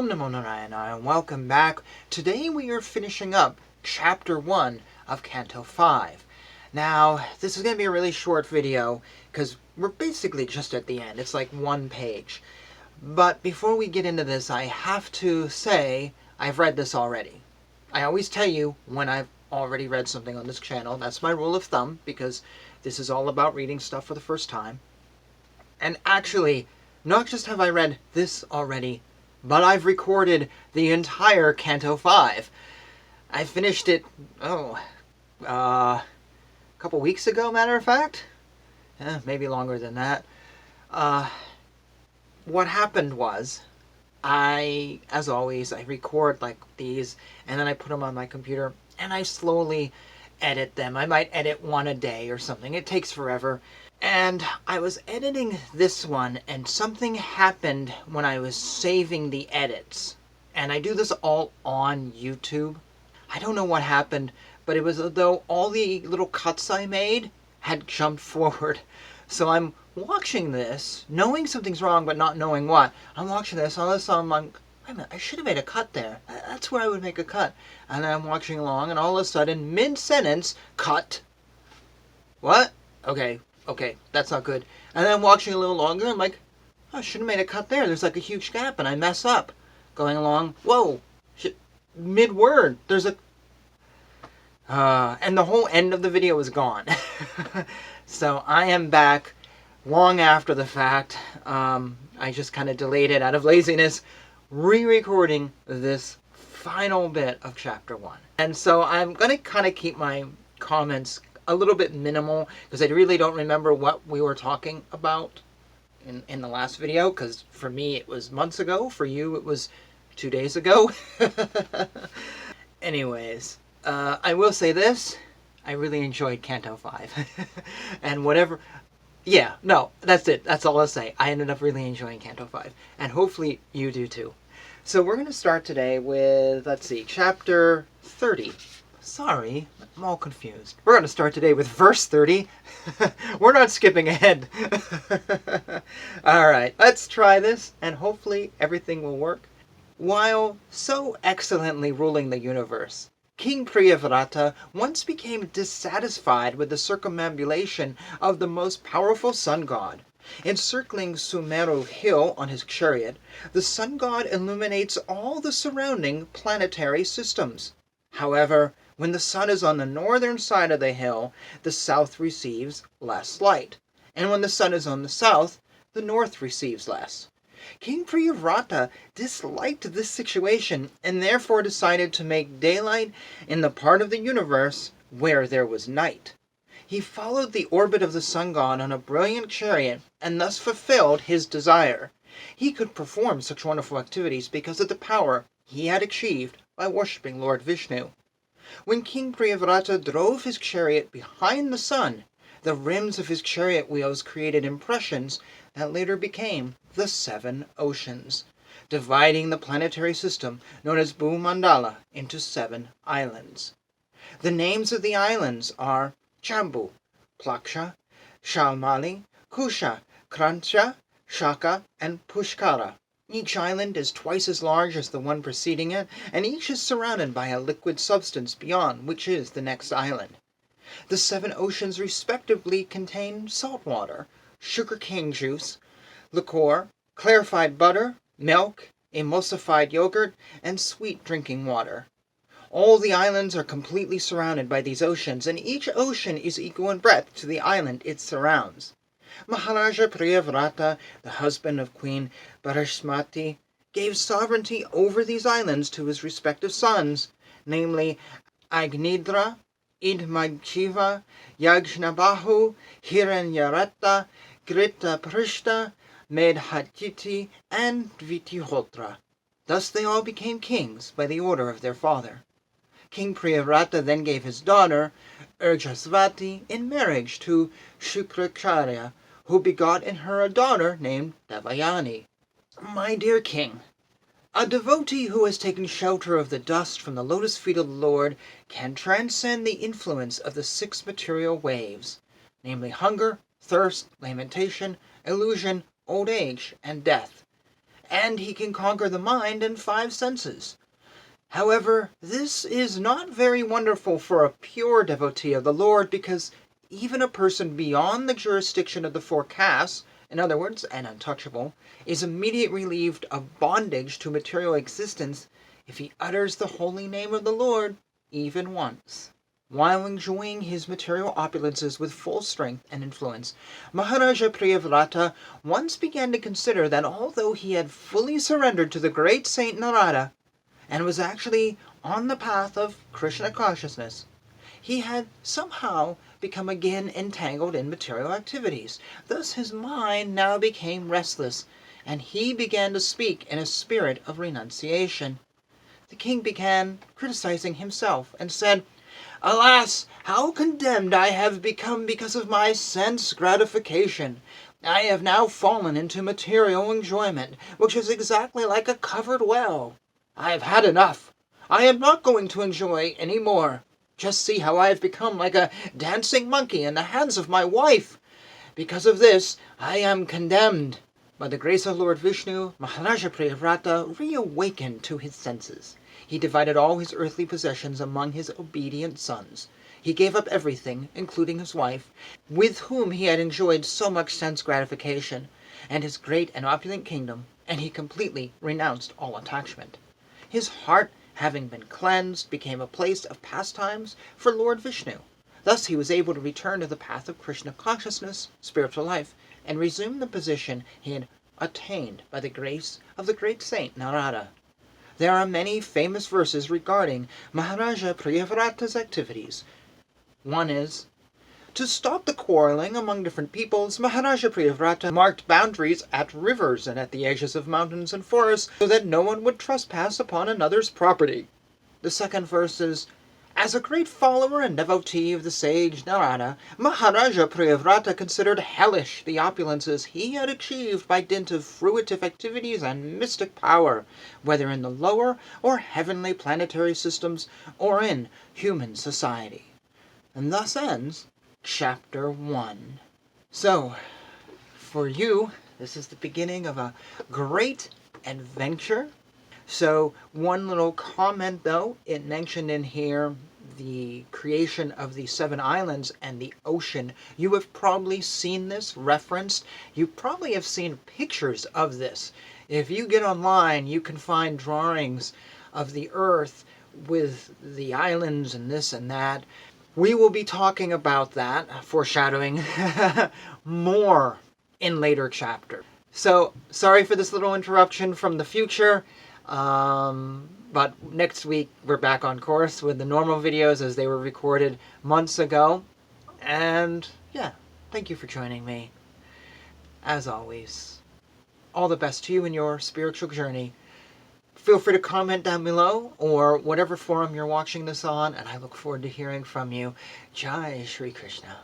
Om Namo Narayana and welcome back. Today we are finishing up Chapter 1 of Canto 5. Now, this is going to be a really short video because we're basically just at the end. It's like one page. But before we get into this, I have to say I've read this already. I always tell you when I've already read something on this channel. That's my rule of thumb because this is all about reading stuff for the first time. And actually, not just have I read this already, but I've recorded the entire Canto 5. I finished it, a couple weeks ago, matter of fact. Maybe longer than that. What happened was, as always, I record like these, and then I put them on my computer, and I slowly edit them. I might edit one a day or something. It takes forever. And I was editing this one, and something happened when I was saving the edits. And I do this all on YouTube. I don't know what happened, but it was as though all the little cuts I made had jumped forward. So I'm watching this, knowing something's wrong, but not knowing what. I'm watching this, all of a sudden I'm like, wait a minute, I should have made a cut there. That's where I would make a cut. And then I'm watching along, and all of a sudden, mid-sentence, cut. What? Okay, that's not good. And then I'm watching a little longer, I'm like, oh, I should have made a cut there. There's like a huge gap, and I mess up. Going along, whoa, mid-word, there's a... and the whole end of the video is gone. So I am back long after the fact. I just kind of delayed it out of laziness, re-recording this final bit of Chapter 1. And so I'm going to kind of keep my comments a little bit minimal, because I really don't remember what we were talking about in the last video, because for me it was months ago, for you it was 2 days ago. Anyways, I will say this, I really enjoyed Canto 5. And whatever, yeah, no, that's it, that's all I'll say. I ended up really enjoying Canto 5, and hopefully you do too. So we're going to start today with, let's see, Chapter 30. Sorry, I'm all confused. We're going to start today with verse 30. We're not skipping ahead. Alright, let's try this, and hopefully everything will work. While so excellently ruling the universe, King Priyavrata once became dissatisfied with the circumambulation of the most powerful sun god. Encircling Sumeru hill on his chariot, the sun god illuminates all the surrounding planetary systems. However, when the sun is on the northern side of the hill, the south receives less light. And when the sun is on the south, the north receives less. King Priyavrata disliked this situation and therefore decided to make daylight in the part of the universe where there was night. He followed the orbit of the sun god on a brilliant chariot and thus fulfilled his desire. He could perform such wonderful activities because of the power he had achieved by worshipping Lord Vishnu. When King Priyavrata drove his chariot behind the sun, the rims of his chariot wheels created impressions that later became the 7 oceans, dividing the planetary system known as Bhumandala into 7 islands. The names of the islands are Jambu, Plaksha, Shalmali, Kusha, Krancha, Shaka, and Pushkara. Each island is twice as large as the one preceding it, and each is surrounded by a liquid substance beyond which is the next island. The 7 oceans respectively contain salt water, sugarcane juice, liquor, clarified butter, milk, emulsified yogurt, and sweet drinking water. All the islands are completely surrounded by these oceans, and each ocean is equal in breadth to the island it surrounds. Maharaja Priyavrata, the husband of Queen Bharashmati, gave sovereignty over these islands to his respective sons, namely Agnidra, Idmagchiva, Yajnabahu, Hiranyarata, Gritaprishta, Medhatiti, and Vitihotra. Thus they all became kings by the order of their father. King Priyavrata then gave his daughter, Urjasvati, in marriage to Shukracharya, who begot in her a daughter named Devayani. My dear king, a devotee who has taken shelter of the dust from the lotus feet of the Lord can transcend the influence of the 6 material waves, namely hunger, thirst, lamentation, illusion, old age, and death, and he can conquer the mind and 5 senses. However, this is not very wonderful for a pure devotee of the Lord, because even a person beyond the jurisdiction of the 4 castes, in other words, an untouchable, is immediately relieved of bondage to material existence if he utters the holy name of the Lord even once. While enjoying his material opulences with full strength and influence, Maharaja Priyavrata once began to consider that although he had fully surrendered to the great saint Narada, and was actually on the path of Krishna consciousness, he had somehow become again entangled in material activities. Thus his mind now became restless, and he began to speak in a spirit of renunciation. The king began criticizing himself and said, "Alas, how condemned I have become because of my sense gratification! I have now fallen into material enjoyment, which is exactly like a covered well. I have had enough. I am not going to enjoy any more. Just see how I have become like a dancing monkey in the hands of my wife. Because of this, I am condemned." By the grace of Lord Vishnu, Maharaja Priyavrata reawakened to his senses. He divided all his earthly possessions among his obedient sons. He gave up everything, including his wife, with whom he had enjoyed so much sense gratification, and his great and opulent kingdom, and he completely renounced all attachment. His heart, having been cleansed, became a place of pastimes for Lord Vishnu. Thus he was able to return to the path of Krishna consciousness, spiritual life, and resume the position he had attained by the grace of the great saint Narada. There are many famous verses regarding Maharaja Priyavrata's activities. One is, to stop the quarreling among different peoples, Maharaja Priyavrata marked boundaries at rivers and at the edges of mountains and forests so that no one would trespass upon another's property. The second verse is, as a great follower and devotee of the sage Narada, Maharaja Priyavrata considered hellish the opulences he had achieved by dint of fruitive activities and mystic power, whether in the lower or heavenly planetary systems or in human society. And thus ends Chapter 1. So, for you, this is the beginning of a great adventure. So, one little comment though, it mentioned in here the creation of the 7 islands and the ocean. You have probably seen this referenced. You probably have seen pictures of this. If you get online, you can find drawings of the earth with the islands and this and that. We will be talking about that, foreshadowing, more in later chapters. So, sorry for this little interruption from the future, but next week we're back on course with the normal videos as they were recorded months ago. And yeah, thank you for joining me. As always, all the best to you in your spiritual journey. Feel free to comment down below or whatever forum you're watching this on, and I look forward to hearing from you. Jai Shri Krishna.